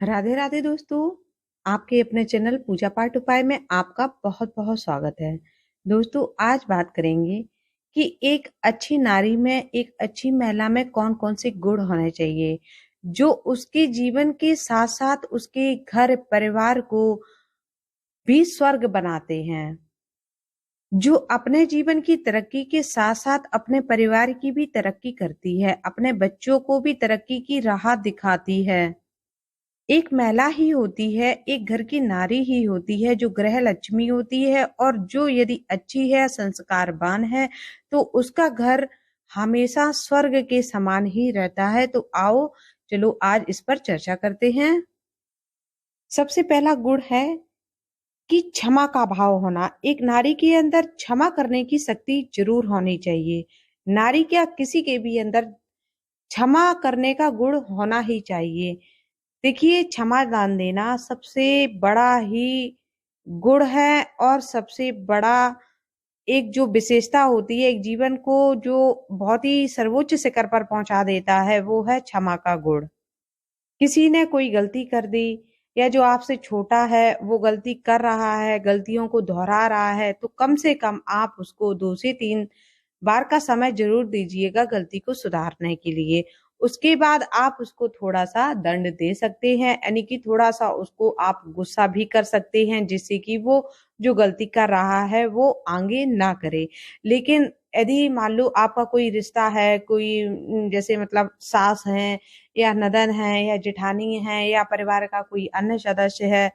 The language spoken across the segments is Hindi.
राधे राधे दोस्तों। आपके अपने चैनल पूजा पाठ उपाय में आपका बहुत बहुत स्वागत है। दोस्तों, आज बात करेंगे कि एक अच्छी नारी में, एक अच्छी महिला में कौन कौन से गुण होने चाहिए जो उसके जीवन के साथ साथ उसके घर परिवार को भी स्वर्ग बनाते हैं, जो अपने जीवन की तरक्की के साथ साथ अपने परिवार की भी तरक्की करती है, अपने बच्चों को भी तरक्की की राह दिखाती है। एक महिला ही होती है, एक घर की नारी ही होती है जो गृह लक्ष्मी होती है, और जो यदि अच्छी है, संस्कारवान है, तो उसका घर हमेशा स्वर्ग के समान ही रहता है। तो आओ, चलो आज इस पर चर्चा करते हैं। सबसे पहला गुण है कि क्षमा का भाव होना। एक नारी के अंदर क्षमा करने की शक्ति जरूर होनी चाहिए। नारी क्या, किसी के भी अंदर क्षमा करने का गुण होना ही चाहिए। देखिए, क्षमा दान देना सबसे बड़ा ही गुण है, और सबसे बड़ा एक जो विशेषता होती है, एक जीवन को जो बहुत ही सर्वोच्च शिखर पर पहुंचा देता है, वो है क्षमा का गुण। किसी ने कोई गलती कर दी, या जो आपसे छोटा है वो गलती कर रहा है, गलतियों को दोहरा रहा है, तो कम से कम आप उसको 2 से 3 बार का समय जरूर दीजिएगा गलती को सुधारने के लिए। उसके बाद आप उसको थोड़ा सा दंड दे सकते हैं, यानी कि थोड़ा सा उसको आप गुस्सा भी कर सकते हैं, जिससे कि वो जो गलती कर रहा है वो आगे ना करे। लेकिन यदि मान लो आपका कोई रिश्ता है, कोई जैसे मतलब सास है या ननद है या जेठानी है या परिवार का कोई अन्य सदस्य है,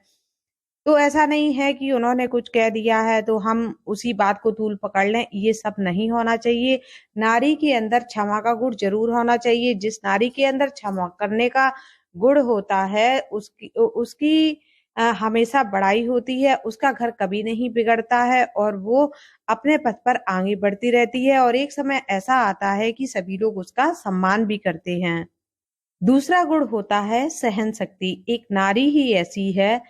तो ऐसा नहीं है कि उन्होंने कुछ कह दिया है तो हम उसी बात को तूल पकड़ लें। ये सब नहीं होना चाहिए। नारी के अंदर क्षमा का गुण जरूर होना चाहिए। जिस नारी के अंदर क्षमा करने का गुण होता है, उसकी उसकी हमेशा बड़ाई होती है, उसका घर कभी नहीं बिगड़ता है, और वो अपने पथ पर आगे बढ़ती रहती है, और एक समय ऐसा आता है कि सभी लोग उसका सम्मान भी करते हैं। दूसरा गुण होता है सहन शक्ति। एक नारी ही ऐसी है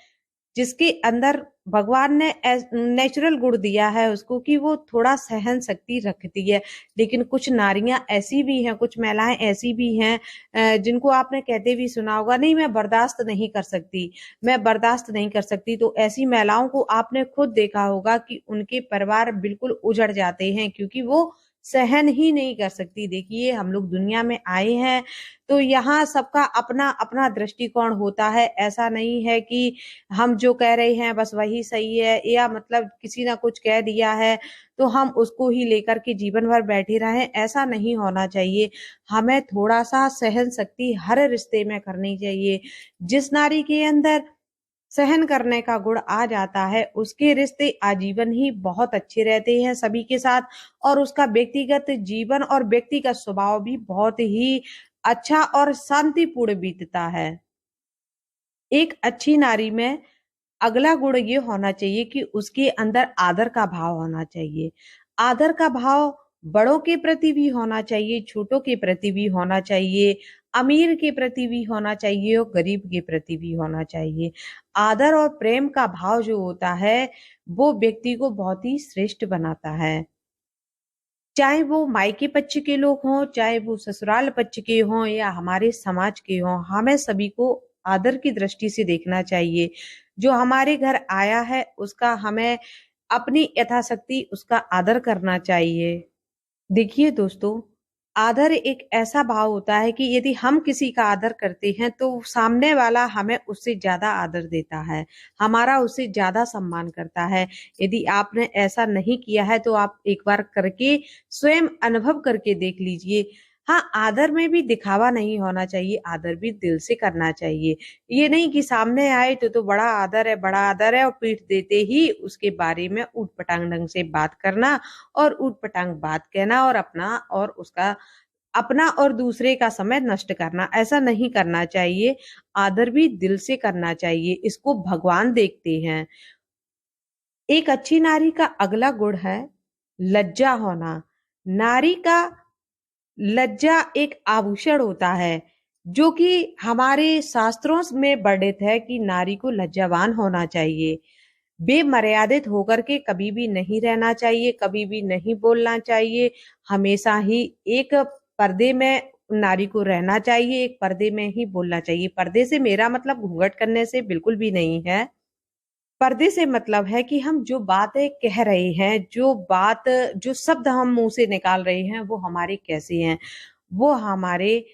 जिसके अंदर भगवान ने नेचुरल गुण दिया है उसको, कि वो थोड़ा सहन शक्ति रखती है। लेकिन कुछ नारियां ऐसी भी हैं, कुछ महिलाएं ऐसी भी हैं जिनको आपने कहते भी सुना होगा, नहीं मैं बर्दाश्त नहीं कर सकती, मैं बर्दाश्त नहीं कर सकती। तो ऐसी महिलाओं को आपने खुद देखा होगा कि उनके परिवार बिल्कुल उजड़ जाते हैं, क्योंकि वो सहन ही नहीं कर सकती। देखिए, हम लोग दुनिया में आए हैं तो यहाँ सबका अपना अपना दृष्टिकोण होता है। ऐसा नहीं है कि हम जो कह रहे हैं बस वही सही है, या मतलब किसी ने कुछ कह दिया है तो हम उसको ही लेकर के जीवन भर बैठे रहें। ऐसा नहीं होना चाहिए। हमें थोड़ा सा सहन शक्ति हर रिश्ते में करनी चाहिए। जिस नारी के अंदर सहन करने का गुण आ जाता है, उसके रिश्ते आजीवन ही बहुत अच्छे रहते हैं सभी के साथ, और उसका व्यक्तिगत जीवन और व्यक्तिगत स्वभाव भी बहुत ही अच्छा और शांतिपूर्ण बीतता है। एक अच्छी नारी में अगला गुण ये होना चाहिए कि उसके अंदर आदर का भाव होना चाहिए। आदर का भाव बड़ों के प्रति भी होना चाहिए, छोटों के प्रति भी होना चाहिए, अमीर के प्रति भी होना चाहिए और गरीब के प्रति भी होना चाहिए। आदर और प्रेम का भाव जो होता है, वो व्यक्ति को बहुत ही श्रेष्ठ बनाता है। चाहे वो मायके पक्ष के लोग हों, चाहे वो ससुराल पक्ष के हों, या हमारे समाज के हों, हमें सभी को आदर की दृष्टि से देखना चाहिए। जो हमारे घर आया है उसका हमें अपनी यथाशक्ति उसका आदर करना चाहिए। देखिए दोस्तों, आदर एक ऐसा भाव होता है कि यदि हम किसी का आदर करते हैं तो सामने वाला हमें उससे ज्यादा आदर देता है, हमारा उससे ज्यादा सम्मान करता है। यदि आपने ऐसा नहीं किया है तो आप एक बार करके स्वयं अनुभव करके देख लीजिए। हाँ, आदर में भी दिखावा नहीं होना चाहिए, आदर भी दिल से करना चाहिए। ये नहीं कि सामने आए तो बड़ा आदर है, बड़ा आदर है, और पीठ देते ही उसके बारे में ऊट पटांग ढंग से बात करना और ऊट पटांग बात कहना, और अपना और दूसरे का समय नष्ट करना। ऐसा नहीं करना चाहिए। आदर भी दिल से करना चाहिए, इसको भगवान देखते हैं। एक अच्छी नारी का अगला गुण है लज्जा होना। नारी का लज्जा एक आभूषण होता है, जो कि हमारे शास्त्रों में वर्णित है कि नारी को लज्जावान होना चाहिए। बेमर्यादित होकर के कभी भी नहीं रहना चाहिए, कभी भी नहीं बोलना चाहिए। हमेशा ही एक पर्दे में नारी को रहना चाहिए, एक पर्दे में ही बोलना चाहिए। पर्दे से मेरा मतलब घूंघट करने से बिल्कुल भी नहीं है। पर्दे से मतलब है कि हम जो बातें कह रहे हैं, जो शब्द हम मुंह से निकाल रहे हैं, वो हमारे कैसे हैं, वो हमारे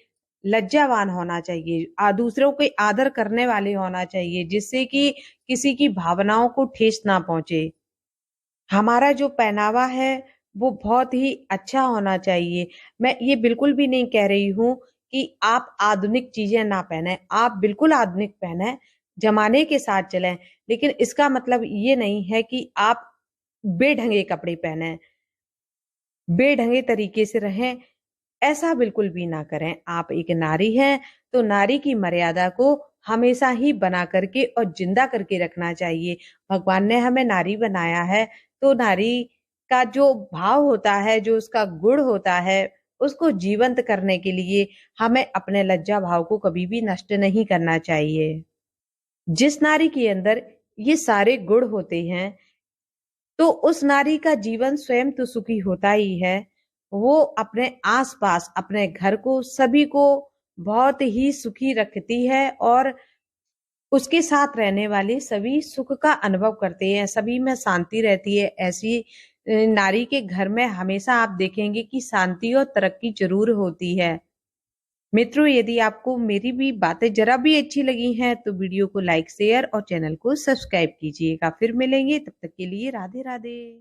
लज्जावान होना चाहिए, दूसरों के आदर करने वाले होना चाहिए, जिससे कि किसी की भावनाओं को ठेस ना पहुंचे। हमारा जो पहनावा है वो बहुत ही अच्छा होना चाहिए। मैं ये बिल्कुल भी नहीं कह रही हूँ कि आप आधुनिक चीजें ना पहने, आप बिल्कुल आधुनिक पहने, जमाने के साथ चलें, लेकिन इसका मतलब ये नहीं है कि आप बेढंगे कपड़े पहने, बेढंगे तरीके से रहें, ऐसा बिल्कुल भी ना करें। आप एक नारी हैं, तो नारी की मर्यादा को हमेशा ही बना करके और जिंदा करके रखना चाहिए। भगवान ने हमें नारी बनाया है, तो नारी का जो भाव होता है, जो उसका गुण होता है, उसको जीवंत करने के लिए हमें अपने लज्जा भाव को कभी भी नष्ट नहीं करना चाहिए। जिस नारी के अंदर ये सारे गुण होते हैं, तो उस नारी का जीवन स्वयं तो सुखी होता ही है, वो अपने आसपास, अपने घर को, सभी को बहुत ही सुखी रखती है और उसके साथ रहने वाले सभी सुख का अनुभव करते हैं, सभी में शांति रहती है। ऐसी नारी के घर में हमेशा आप देखेंगे कि शांति और तरक्की जरूर होती है। मित्रों, यदि आपको मेरी भी बातें जरा भी अच्छी लगी हैं तो वीडियो को लाइक, शेयर और चैनल को सब्सक्राइब कीजिएगा। फिर मिलेंगे, तब तक के लिए राधे राधे।